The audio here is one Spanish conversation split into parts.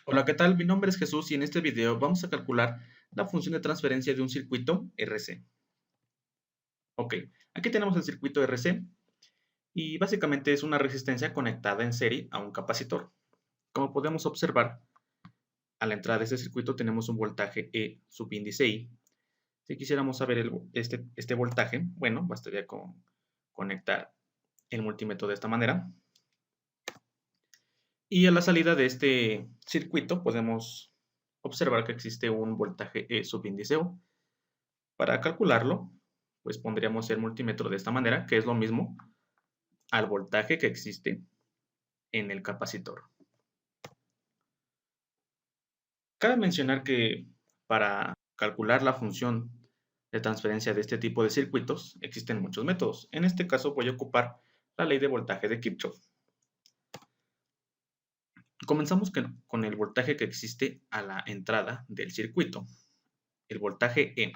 Hola, ¿qué tal? Mi nombre es Jesús y en este video vamos a calcular la función de transferencia de un circuito RC. Ok, aquí tenemos el circuito RC y básicamente es una resistencia conectada en serie a un capacitor. Como podemos observar, a la entrada de este circuito tenemos un voltaje E subíndice I. Si quisiéramos saber este voltaje, bueno, bastaría con conectar el multímetro de esta manera. Y a la salida de este circuito podemos observar que existe un voltaje E subíndice O. Para calcularlo, pues pondríamos el multímetro de esta manera, que es lo mismo al voltaje que existe en el capacitor. Cabe mencionar que para calcular la función de transferencia de este tipo de circuitos existen muchos métodos. En este caso voy a ocupar la ley de voltaje de Kirchhoff. Comenzamos con el voltaje que existe a la entrada del circuito. El voltaje E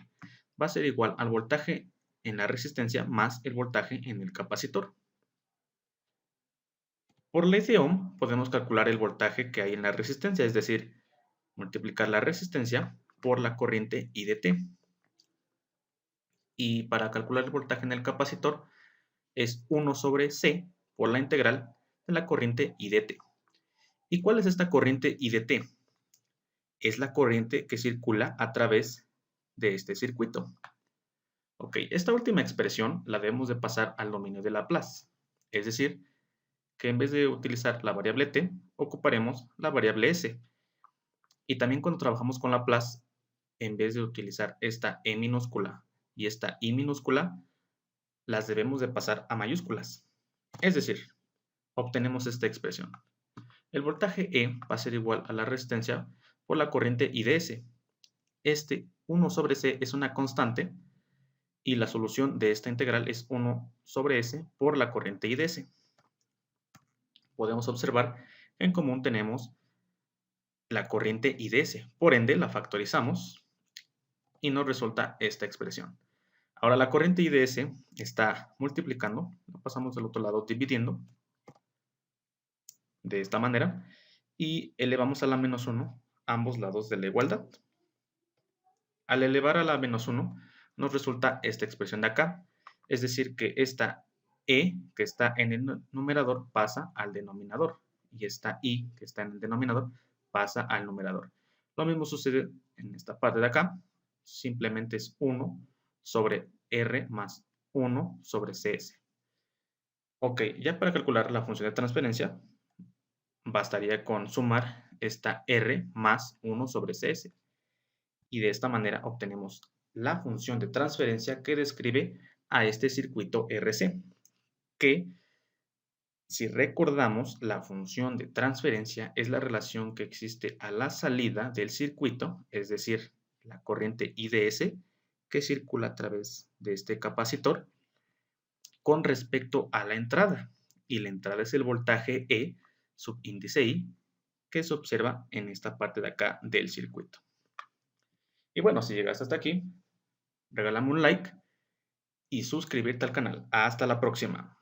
va a ser igual al voltaje en la resistencia más el voltaje en el capacitor. Por ley de Ohm podemos calcular el voltaje que hay en la resistencia, es decir, multiplicar la resistencia por la corriente I de t. Y para calcular el voltaje en el capacitor es 1 sobre C por la integral de la corriente I de t. ¿Y cuál es esta corriente I de t? Es la corriente que circula a través de este circuito. Ok, esta última expresión la debemos de pasar al dominio de Laplace, es decir, que en vez de utilizar la variable t, ocuparemos la variable s. Y también cuando trabajamos con Laplace, en vez de utilizar esta E minúscula y esta I minúscula, las debemos de pasar a mayúsculas. Es decir, obtenemos esta expresión. El voltaje E va a ser igual a la resistencia por la corriente I de S. Este 1 sobre C es una constante y la solución de esta integral es 1 sobre S por la corriente I de S. Podemos observar que en común tenemos la corriente I de S, por ende la factorizamos y nos resulta esta expresión. Ahora la corriente I de S está multiplicando, lo pasamos del otro lado dividiendo de esta manera y elevamos a la menos 1 ambos lados de la igualdad. Al elevar a la menos 1 nos resulta esta expresión de acá, es decir que esta E que está en el numerador pasa al denominador y esta I que está en el denominador pasa al numerador. Lo mismo sucede en esta parte de acá, simplemente es 1 sobre R más 1 sobre CS. Ok, ya para calcular la función de transferencia, bastaría con sumar esta R más 1 sobre CS. Y de esta manera obtenemos la función de transferencia que describe a este circuito RC, que si recordamos, la función de transferencia es la relación que existe a la salida del circuito, es decir, la corriente I de S que circula a través de este capacitor con respecto a la entrada. Y la entrada es el voltaje E subíndice I que se observa en esta parte de acá del circuito. Y bueno, si llegaste hasta aquí, regálame un like y suscribirte al canal. Hasta la próxima.